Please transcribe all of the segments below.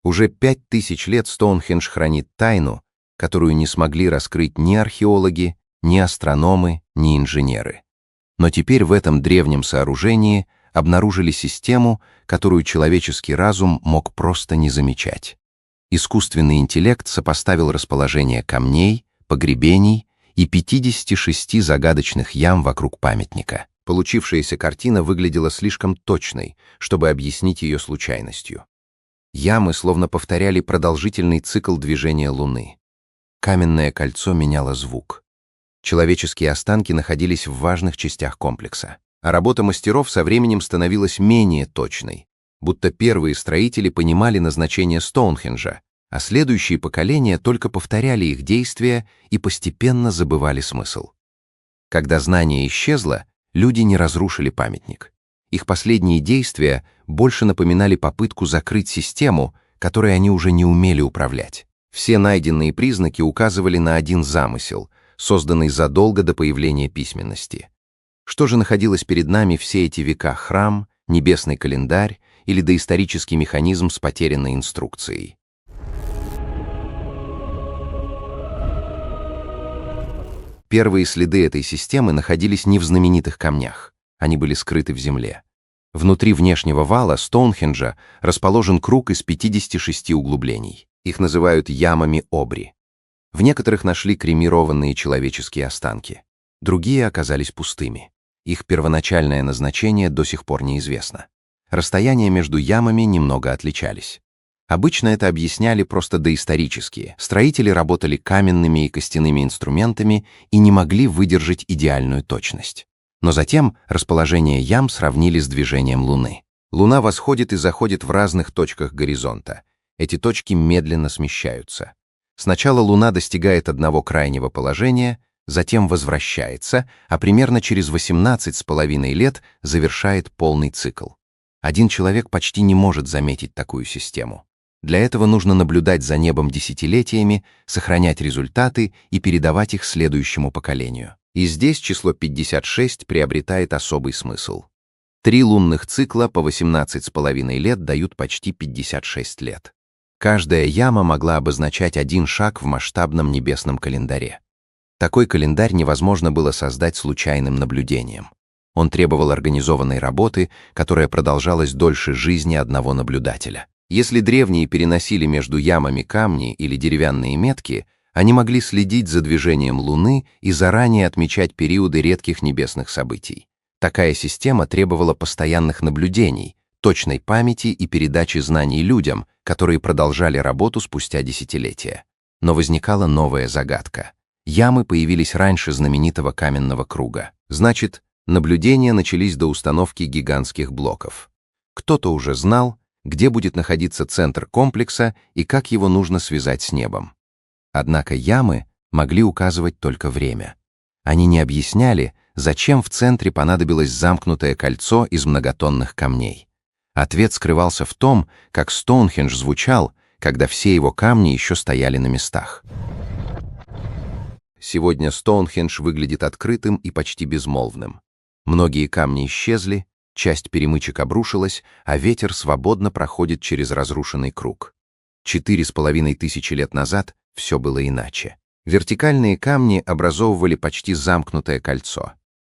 Уже 5000 лет Стоунхендж хранит тайну, которую не смогли раскрыть ни археологи, ни астрономы, ни инженеры. Но теперь в этом древнем сооружении обнаружили систему, которую человеческий разум мог просто не замечать. Искусственный интеллект сопоставил расположение камней, погребений и 56 загадочных ям вокруг памятника. Получившаяся картина выглядела слишком точной, чтобы объяснить ее случайностью. Ямы словно повторяли продолжительный цикл движения Луны. Каменное кольцо меняло звук. Человеческие останки находились в важных частях комплекса, а работа мастеров со временем становилась менее точной, будто первые строители понимали назначение Стоунхенджа, а следующие поколения только повторяли их действия и постепенно забывали смысл. Когда знание исчезло, люди не разрушили памятник. Их последние действия больше напоминали попытку закрыть систему, которой они уже не умели управлять. Все найденные признаки указывали на один замысел, созданный задолго до появления письменности. Что же находилось перед нами все эти века: храм, небесный календарь или доисторический механизм с потерянной инструкцией? Первые следы этой системы находились не в знаменитых камнях, они были скрыты в земле. Внутри внешнего вала Стоунхенджа расположен круг из 56 углублений. Их называют ямами Обри. В некоторых нашли кремированные человеческие останки. Другие оказались пустыми. Их первоначальное назначение до сих пор неизвестно. Расстояния между ямами немного отличались. Обычно это объясняли просто доисторические. Строители работали каменными и костяными инструментами и не могли выдержать идеальную точность. Но затем расположение ям сравнили с движением Луны. Луна восходит и заходит в разных точках горизонта. Эти точки медленно смещаются. Сначала Луна достигает одного крайнего положения, затем возвращается, а примерно через 18,5 лет завершает полный цикл. Один человек почти не может заметить такую систему. Для этого нужно наблюдать за небом десятилетиями, сохранять результаты и передавать их следующему поколению. И здесь число 56 приобретает особый смысл. 3 лунных цикла по 18,5 лет дают почти 56 лет. Каждая яма могла обозначать один шаг в масштабном небесном календаре. Такой календарь невозможно было создать случайным наблюдением. Он требовал организованной работы, которая продолжалась дольше жизни одного наблюдателя. Если древние переносили между ямами камни или деревянные метки, они могли следить за движением Луны и заранее отмечать периоды редких небесных событий. Такая система требовала постоянных наблюдений, точной памяти и передачи знаний людям, которые продолжали работу спустя десятилетия. Но возникала новая загадка. Ямы появились раньше знаменитого каменного круга. Значит, наблюдения начались до установки гигантских блоков. Кто-то уже знал, где будет находиться центр комплекса и как его нужно связать с небом. Однако ямы могли указывать только время. Они не объясняли, зачем в центре понадобилось замкнутое кольцо из многотонных камней. Ответ скрывался в том, как Стоунхендж звучал, когда все его камни еще стояли на местах. Сегодня Стоунхендж выглядит открытым и почти безмолвным. Многие камни исчезли, часть перемычек обрушилась, а ветер свободно проходит через разрушенный круг. 4500 лет назад все было иначе. Вертикальные камни образовывали почти замкнутое кольцо.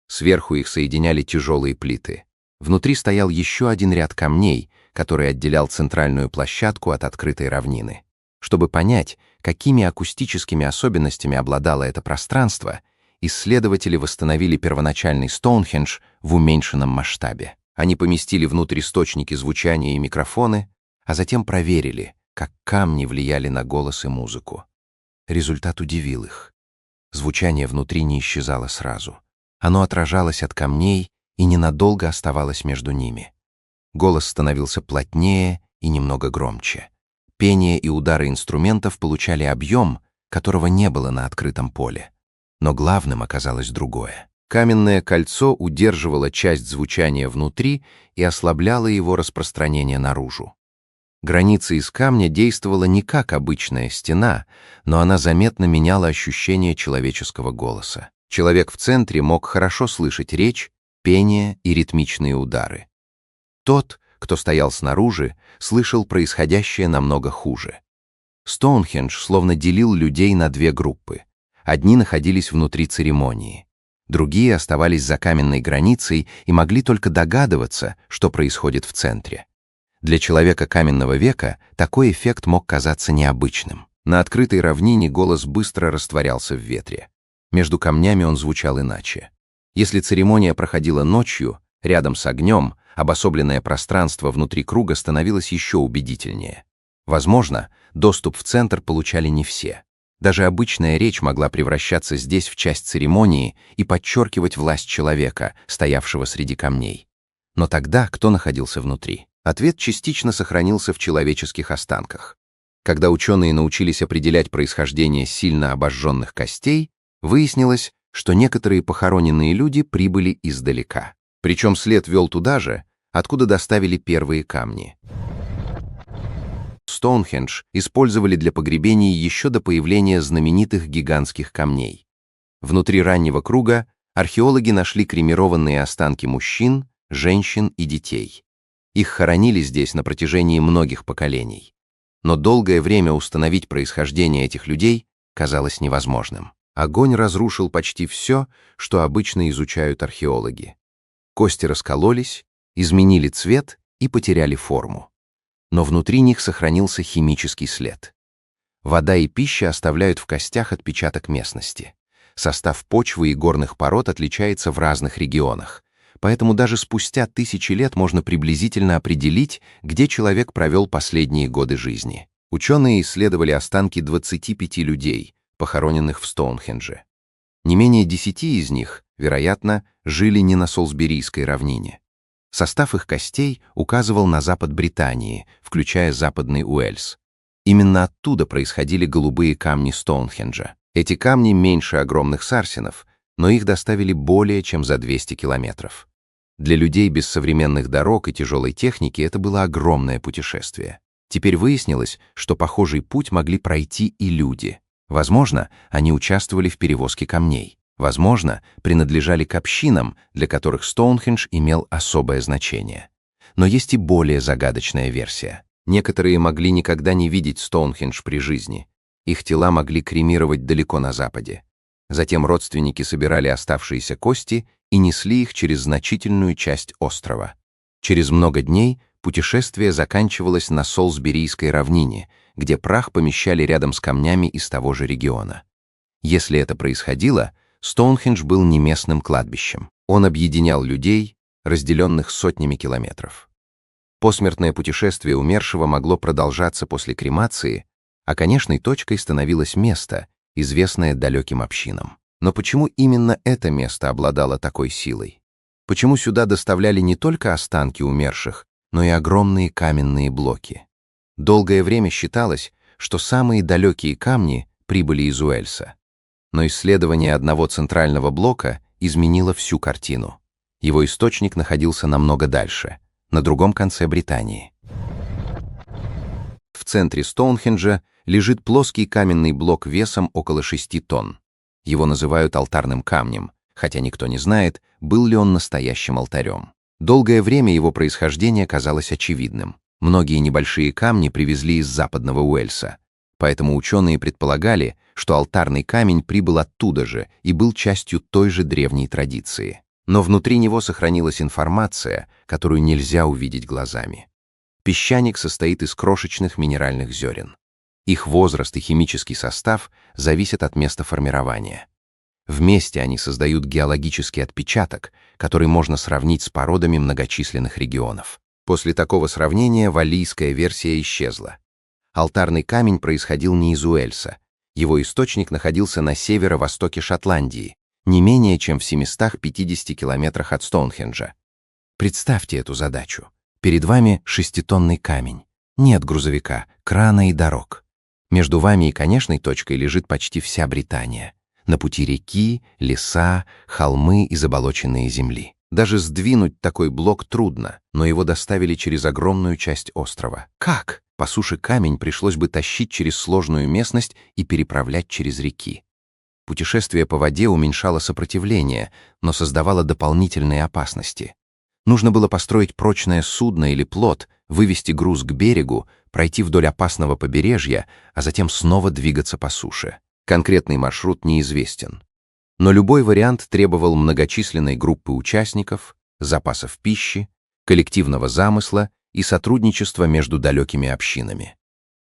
Сверху их соединяли тяжелые плиты. Внутри стоял еще один ряд камней, который отделял центральную площадку от открытой равнины. Чтобы понять, какими акустическими особенностями обладало это пространство, исследователи восстановили первоначальный Стоунхендж в уменьшенном масштабе. Они поместили внутрь источники звучания и микрофоны, а затем проверили, как камни влияли на голос и музыку. Результат удивил их. Звучание внутри не исчезало сразу. Оно отражалось от камней и ненадолго оставалось между ними. Голос становился плотнее и немного громче. Пение и удары инструментов получали объем, которого не было на открытом поле. Но главным оказалось другое. Каменное кольцо удерживало часть звучания внутри и ослабляло его распространение наружу. Граница из камня действовала не как обычная стена, но она заметно меняла ощущение человеческого голоса. Человек в центре мог хорошо слышать речь, пение и ритмичные удары. Тот, Кто стоял снаружи, слышал происходящее намного хуже. Стоунхендж словно делил людей на две группы. Одни находились внутри церемонии. Другие оставались за каменной границей и могли только догадываться, что происходит в центре. Для человека каменного века такой эффект мог казаться необычным. На открытой равнине голос быстро растворялся в ветре. Между камнями он звучал иначе. Если церемония проходила ночью, рядом с огнем, обособленное пространство внутри круга становилось еще убедительнее. Возможно, доступ в центр получали не все. Даже обычная речь могла превращаться здесь в часть церемонии и подчеркивать власть человека, стоявшего среди камней. Но тогда кто находился внутри? Ответ частично сохранился в человеческих останках. Когда ученые научились определять происхождение сильно обожженных костей, выяснилось, что некоторые похороненные люди прибыли издалека. Причем след вел туда же, откуда доставили первые камни. Стоунхендж использовали для погребений еще до появления знаменитых гигантских камней. Внутри раннего круга археологи нашли кремированные останки мужчин, женщин и детей. Их хоронили здесь на протяжении многих поколений. Но долгое время установить происхождение этих людей казалось невозможным. Огонь разрушил почти все, что обычно изучают археологи. Кости раскололись, изменили цвет и потеряли форму. Но внутри них сохранился химический след. Вода и пища оставляют в костях отпечаток местности. Состав почвы и горных пород отличается в разных регионах, поэтому даже спустя тысячи лет можно приблизительно определить, где человек провел последние годы жизни. Ученые исследовали останки 25 людей, похороненных в Стоунхендже. Не менее 10 из них, вероятно, жили не на Солсберийской равнине. Состав их костей указывал на запад Британии, включая Западный Уэльс. Именно оттуда происходили голубые камни Стоунхенджа. Эти камни меньше огромных сарсенов, но их доставили более чем за 200 километров. Для людей без современных дорог и тяжелой техники это было огромное путешествие. Теперь выяснилось, что похожий путь могли пройти и люди. Возможно, они участвовали в перевозке камней. Возможно, принадлежали к общинам, для которых Стоунхендж имел особое значение. Но есть и более загадочная версия. Некоторые могли никогда не видеть Стоунхендж при жизни. Их тела могли кремировать далеко на западе. Затем родственники собирали оставшиеся кости и несли их через значительную часть острова. Через много дней путешествие заканчивалось на Солсберийской равнине, где прах помещали рядом с камнями из того же региона. Если это происходило, Стоунхендж был не местным кладбищем. Он объединял людей, разделенных сотнями километров. Посмертное путешествие умершего могло продолжаться после кремации, а конечной точкой становилось место, известное далеким общинам. Но почему именно это место обладало такой силой? Почему сюда доставляли не только останки умерших, но и огромные каменные блоки? Долгое время считалось, что самые далекие камни прибыли из Уэльса. Но исследование одного центрального блока изменило всю картину. Его источник находился намного дальше, на другом конце Британии. В центре Стоунхенджа лежит плоский каменный блок весом около 6 тонн. Его называют алтарным камнем, хотя никто не знает, был ли он настоящим алтарем. Долгое время его происхождение казалось очевидным. Многие небольшие камни привезли из Западного Уэльса. Поэтому ученые предполагали, что алтарный камень прибыл оттуда же и был частью той же древней традиции. Но внутри него сохранилась информация, которую нельзя увидеть глазами. Песчаник состоит из крошечных минеральных зерен. Их возраст и химический состав зависят от места формирования. Вместе они создают геологический отпечаток, который можно сравнить с породами многочисленных регионов. После такого сравнения валлийская версия исчезла. Алтарный камень происходил не из Уэльса. Его источник находился на северо-востоке Шотландии, не менее чем в 750 километрах от Стоунхенджа. Представьте эту задачу. Перед вами 6-тонный камень. Нет грузовика, крана и дорог. Между вами и конечной точкой лежит почти вся Британия. На пути реки, леса, холмы и заболоченные земли. Даже сдвинуть такой блок трудно, но его доставили через огромную часть острова. Как? По суше камень пришлось бы тащить через сложную местность и переправлять через реки. Путешествие по воде уменьшало сопротивление, но создавало дополнительные опасности. Нужно было построить прочное судно или плот, вывести груз к берегу, пройти вдоль опасного побережья, а затем снова двигаться по суше. Конкретный маршрут неизвестен. Но любой вариант требовал многочисленной группы участников, запасов пищи, коллективного замысла и сотрудничества между далекими общинами.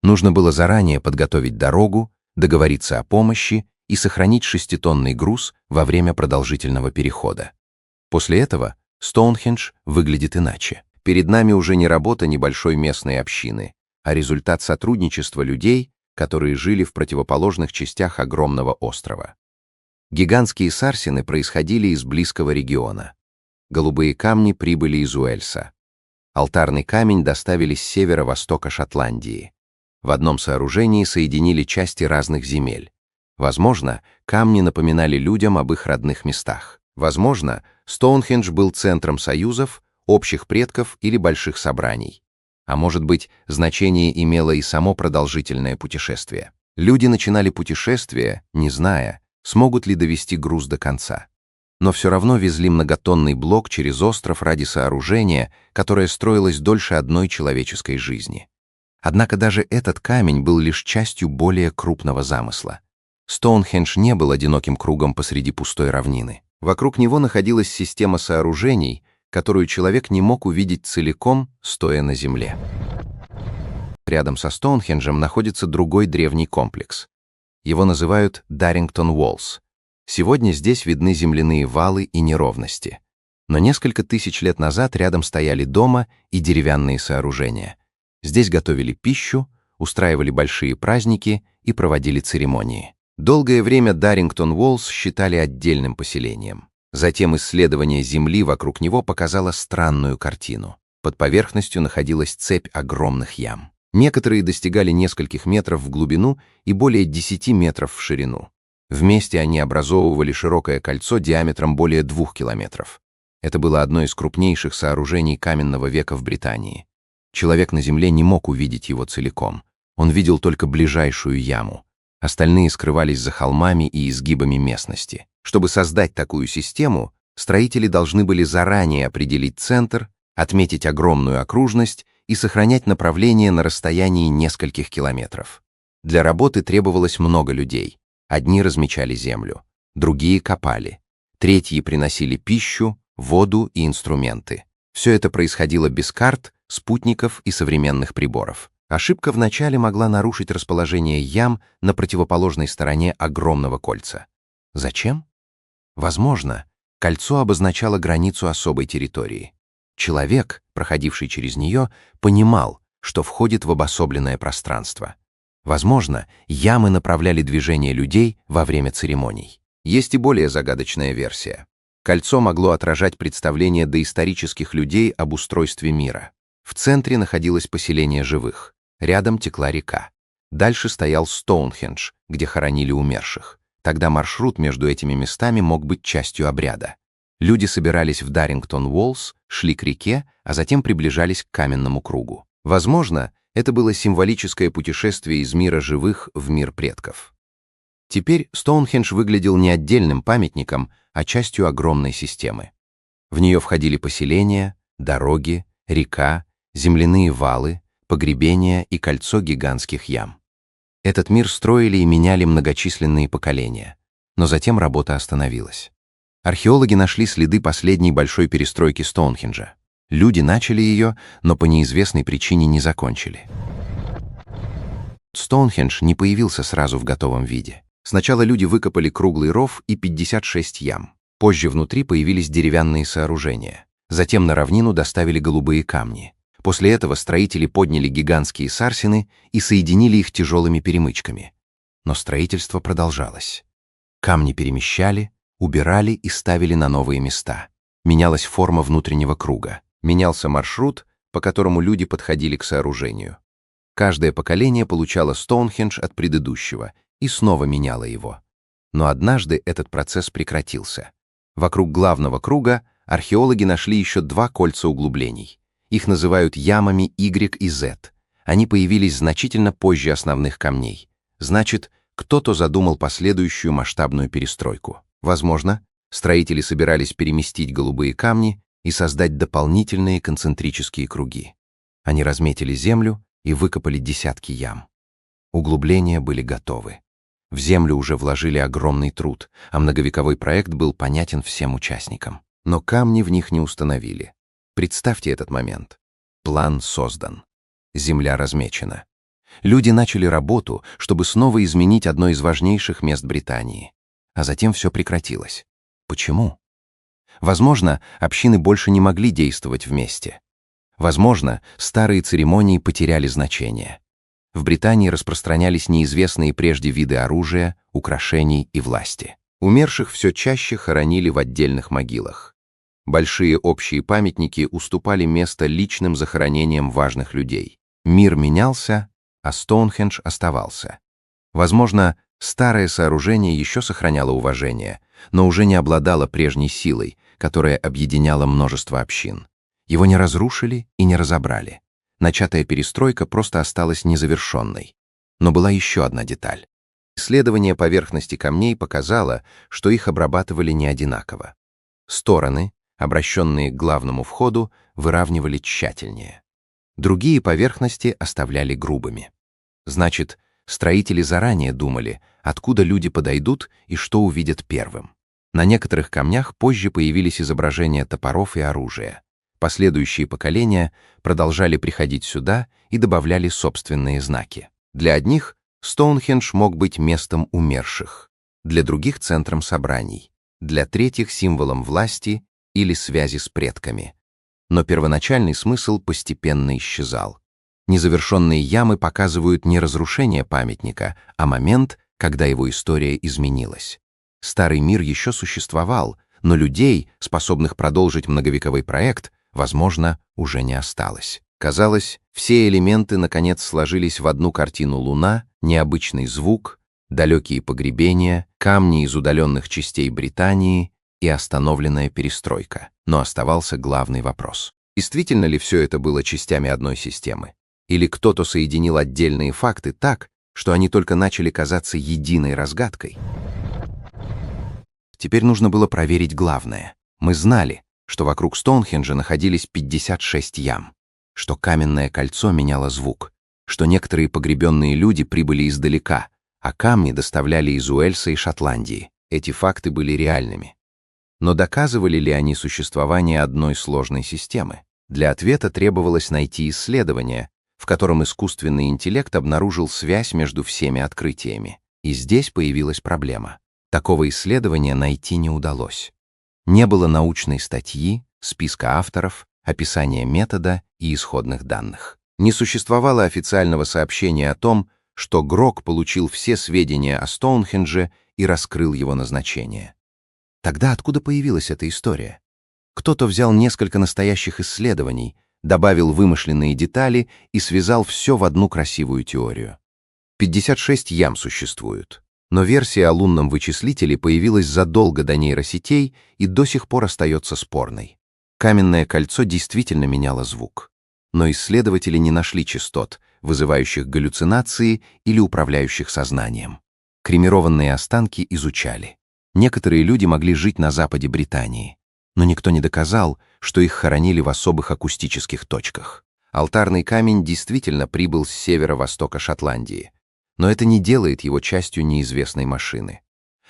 Нужно было заранее подготовить дорогу, договориться о помощи и сохранить 6-тонный груз во время продолжительного перехода. После этого Стоунхендж выглядит иначе. Перед нами уже не работа небольшой местной общины, а результат сотрудничества людей, которые жили в противоположных частях огромного острова. Гигантские сарсины происходили из близкого региона. Голубые камни прибыли из Уэльса. Алтарный камень доставили с северо-востока Шотландии. В одном сооружении соединили части разных земель. Возможно, камни напоминали людям об их родных местах. Возможно, Стоунхендж был центром союзов, общих предков или больших собраний. А может быть, значение имело и само продолжительное путешествие. Люди начинали путешествие, не зная, смогут ли довести груз до конца. Но все равно везли многотонный блок через остров ради сооружения, которое строилось дольше одной человеческой жизни. Однако даже этот камень был лишь частью более крупного замысла. Стоунхендж не был одиноким кругом посреди пустой равнины. Вокруг него находилась система сооружений, которую человек не мог увидеть целиком, стоя на земле. Рядом со Стоунхенджем находится другой древний комплекс. Его называют Даррингтон Уоллс. Сегодня здесь видны земляные валы и неровности. Но несколько тысяч лет назад рядом стояли дома и деревянные сооружения. Здесь готовили пищу, устраивали большие праздники и проводили церемонии. Долгое время Даррингтон Уоллс считали отдельным поселением. Затем исследование земли вокруг него показало странную картину. Под поверхностью находилась цепь огромных ям. Некоторые достигали нескольких метров в глубину и более 10 метров в ширину. Вместе они образовывали широкое кольцо диаметром более 2 километров. Это было одно из крупнейших сооружений каменного века в Британии. Человек на Земле не мог увидеть его целиком. Он видел только ближайшую яму. Остальные скрывались за холмами и изгибами местности. Чтобы создать такую систему, строители должны были заранее определить центр, отметить огромную окружность и сохранять направление на расстоянии нескольких километров. Для работы требовалось много людей. Одни размечали землю, другие копали, третьи приносили пищу, воду и инструменты. Все это происходило без карт, спутников и современных приборов. Ошибка вначале могла нарушить расположение ям на противоположной стороне огромного кольца. Зачем? Возможно, кольцо обозначало границу особой территории. Человек, проходивший через нее, понимал, что входит в обособленное пространство. Возможно, ямы направляли движение людей во время церемоний. Есть и более загадочная версия. Кольцо могло отражать представления доисторических людей об устройстве мира. В центре находилось поселение живых. Рядом текла река. Дальше стоял Стоунхендж, где хоронили умерших. Тогда маршрут между этими местами мог быть частью обряда. Люди собирались в Даррингтон Уоллс, шли к реке, а затем приближались к каменному кругу. Возможно, это было символическое путешествие из мира живых в мир предков. Теперь Стоунхендж выглядел не отдельным памятником, а частью огромной системы. В нее входили поселения, дороги, река, земляные валы, погребения и кольцо гигантских ям. Этот мир строили и меняли многочисленные поколения, но затем работа остановилась. Археологи нашли следы последней большой перестройки Стоунхенджа. Люди начали ее, но по неизвестной причине не закончили. Стоунхендж не появился сразу в готовом виде. Сначала люди выкопали круглый ров и 56 ям. Позже внутри появились деревянные сооружения. Затем на равнину доставили голубые камни. После этого строители подняли гигантские сарсины и соединили их тяжелыми перемычками. Но строительство продолжалось. Камни перемещали, убирали и ставили на новые места. Менялась форма внутреннего круга. Менялся маршрут, по которому люди подходили к сооружению. Каждое поколение получало Стоунхендж от предыдущего и снова меняло его. Но однажды этот процесс прекратился. Вокруг главного круга археологи нашли еще 2 кольца углублений. Их называют ямами Y и Z. Они появились значительно позже основных камней. Значит, кто-то задумал последующую масштабную перестройку. Возможно, строители собирались переместить голубые камни и создать дополнительные концентрические круги. Они разметили землю и выкопали десятки ям. Углубления были готовы. В землю уже вложили огромный труд, а многовековой проект был понятен всем участникам. Но камни в них не установили. Представьте этот момент. План создан. Земля размечена. Люди начали работу, чтобы снова изменить одно из важнейших мест Британии. А затем все прекратилось. Почему? Возможно, общины больше не могли действовать вместе. Возможно, старые церемонии потеряли значение. В Британии распространялись неизвестные прежде виды оружия, украшений и власти. Умерших все чаще хоронили в отдельных могилах. Большие общие памятники уступали место личным захоронениям важных людей. Мир менялся, а Стоунхендж оставался. Возможно, старое сооружение еще сохраняло уважение, но уже не обладало прежней силой, которая объединяла множество общин. Его не разрушили и не разобрали. Начатая перестройка просто осталась незавершенной. Но была еще одна деталь. Исследование поверхности камней показало, что их обрабатывали не одинаково. Стороны, обращенные к главному входу, выравнивали тщательнее. Другие поверхности оставляли грубыми. Значит, строители заранее думали, откуда люди подойдут и что увидят первым. На некоторых камнях позже появились изображения топоров и оружия. Последующие поколения продолжали приходить сюда и добавляли собственные знаки. Для одних Стоунхендж мог быть местом умерших, для других — центром собраний, для третьих — символом власти или связи с предками. Но первоначальный смысл постепенно исчезал. Незавершенные ямы показывают не разрушение памятника, а момент, когда его история изменилась. Старый мир еще существовал, но людей, способных продолжить многовековой проект, возможно, уже не осталось. Казалось, все элементы наконец сложились в одну картину: луна, необычный звук, далекие погребения, камни из удаленных частей Британии и остановленная перестройка. Но оставался главный вопрос. Действительно ли все это было частями одной системы? Или кто-то соединил отдельные факты так, что они только начали казаться единой разгадкой? Теперь нужно было проверить главное. Мы знали, что вокруг Стоунхенджа находились 56 ям, что каменное кольцо меняло звук, что некоторые погребенные люди прибыли издалека, а камни доставляли из Уэльса и Шотландии. Эти факты были реальными. Но доказывали ли они существование одной сложной системы? Для ответа требовалось найти исследование, в котором искусственный интеллект обнаружил связь между всеми открытиями. И здесь появилась проблема. Такого исследования найти не удалось. Не было научной статьи, списка авторов, описания метода и исходных данных. Не существовало официального сообщения о том, что Грок получил все сведения о Стоунхендже и раскрыл его назначение. Тогда откуда появилась эта история? Кто-то взял несколько настоящих исследований, добавил вымышленные детали и связал все в одну красивую теорию. 56 ям существуют. Но версия о лунном вычислителе появилась задолго до нейросетей и до сих пор остается спорной. Каменное кольцо действительно меняло звук. Но исследователи не нашли частот, вызывающих галлюцинации или управляющих сознанием. Кремированные останки изучали. Некоторые люди могли жить на западе Британии, но никто не доказал, что их хоронили в особых акустических точках. Алтарный камень действительно прибыл с северо-востока Шотландии, но это не делает его частью неизвестной машины.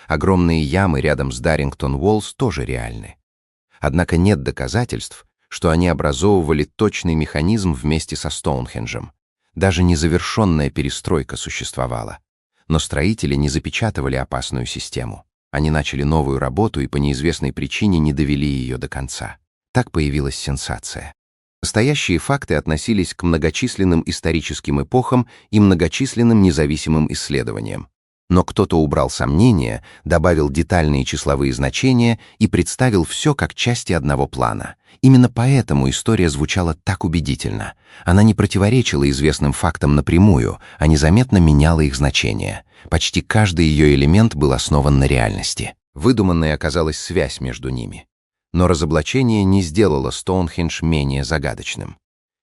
Огромные ямы рядом с Даррингтон-Уоллс тоже реальны. Однако нет доказательств, что они образовывали точный механизм вместе со Стоунхенджем. Даже незавершенная перестройка существовала. Но строители не запечатывали опасную систему. Они начали новую работу и по неизвестной причине не довели ее до конца. Так появилась сенсация. Настоящие факты относились к многочисленным историческим эпохам и многочисленным независимым исследованиям. Но кто-то убрал сомнения, добавил детальные числовые значения и представил все как части одного плана. Именно поэтому история звучала так убедительно. Она не противоречила известным фактам напрямую, а незаметно меняла их значение. Почти каждый ее элемент был основан на реальности. Выдуманной оказалась связь между ними. Но разоблачение не сделало Стоунхендж менее загадочным.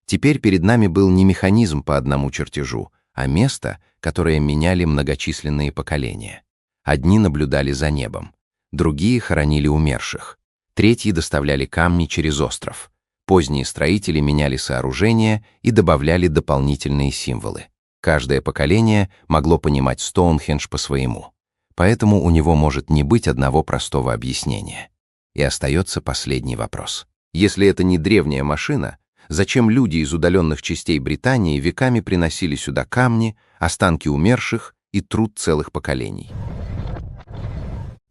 Теперь перед нами был не механизм по одному чертежу, а место, которое меняли многочисленные поколения. Одни наблюдали за небом, другие хоронили умерших, Третьи доставляли камни через остров. Поздние строители меняли сооружения и добавляли дополнительные символы. Каждое поколение могло понимать Стоунхендж по-своему. Поэтому у него может не быть одного простого объяснения. И остается последний вопрос. Если это не древняя машина, зачем люди из удаленных частей Британии веками приносили сюда камни, останки умерших и труд целых поколений?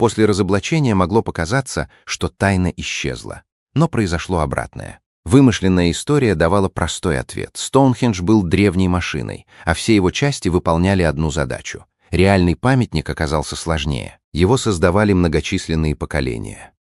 После разоблачения могло показаться, что тайна исчезла. Но произошло обратное. Вымышленная история давала простой ответ. Стоунхендж был древней машиной, а все его части выполняли одну задачу. Реальный памятник оказался сложнее. Его создавали многочисленные поколения.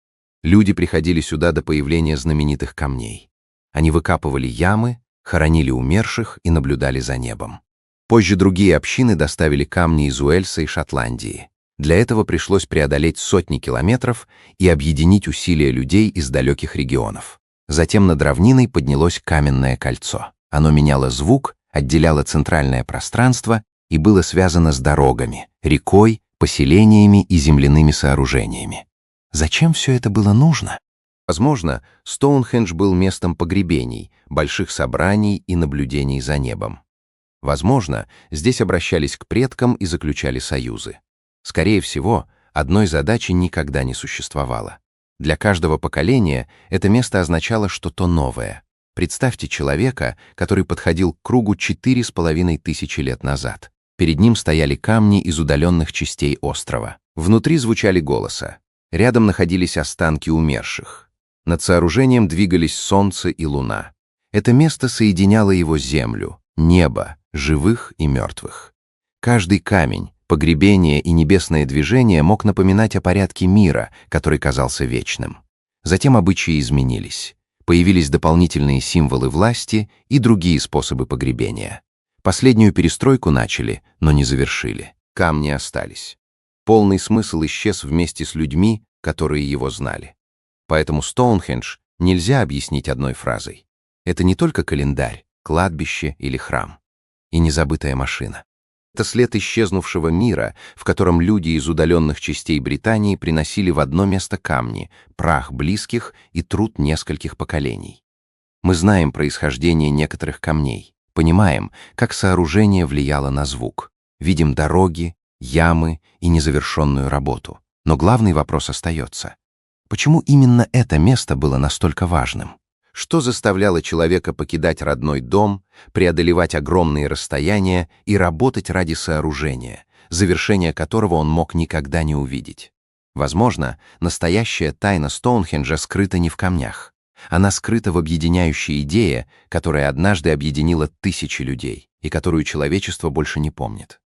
Люди приходили сюда до появления знаменитых камней. Они выкапывали ямы, хоронили умерших и наблюдали за небом. Позже другие общины доставили камни из Уэльса и Шотландии. Для этого пришлось преодолеть сотни километров и объединить усилия людей из далеких регионов. Затем над равниной поднялось каменное кольцо. Оно меняло звук, отделяло центральное пространство и было связано с дорогами, рекой, поселениями и земляными сооружениями. Зачем все это было нужно? Возможно, Стоунхендж был местом погребений, больших собраний и наблюдений за небом. Возможно, здесь обращались к предкам и заключали союзы. Скорее всего, одной задачи никогда не существовало. Для каждого поколения это место означало что-то новое. Представьте человека, который подходил к кругу 4500 лет назад. Перед ним стояли камни из удаленных частей острова. Внутри звучали голоса. Рядом находились останки умерших. Над сооружением двигались солнце и луна. Это место соединяло его землю, небо, живых и мертвых. Каждый камень, погребение и небесное движение мог напоминать о порядке мира, который казался вечным. Затем обычаи изменились. Появились дополнительные символы власти и другие способы погребения. Последнюю перестройку начали, но не завершили. Камни остались. Полный смысл исчез вместе с людьми, которые его знали. Поэтому Стоунхендж нельзя объяснить одной фразой. Это не только календарь, кладбище или храм. И незабытая машина. Это след исчезнувшего мира, в котором люди из удаленных частей Британии приносили в одно место камни, прах близких и труд нескольких поколений. Мы знаем происхождение некоторых камней, понимаем, как сооружение влияло на звук, видим дороги, ямы и незавершенную работу. Но главный вопрос остается. Почему именно это место было настолько важным? Что заставляло человека покидать родной дом, преодолевать огромные расстояния и работать ради сооружения, завершение которого он мог никогда не увидеть? Возможно, настоящая тайна Стоунхенджа скрыта не в камнях. Она скрыта в объединяющей идее, которая однажды объединила тысячи людей и которую человечество больше не помнит.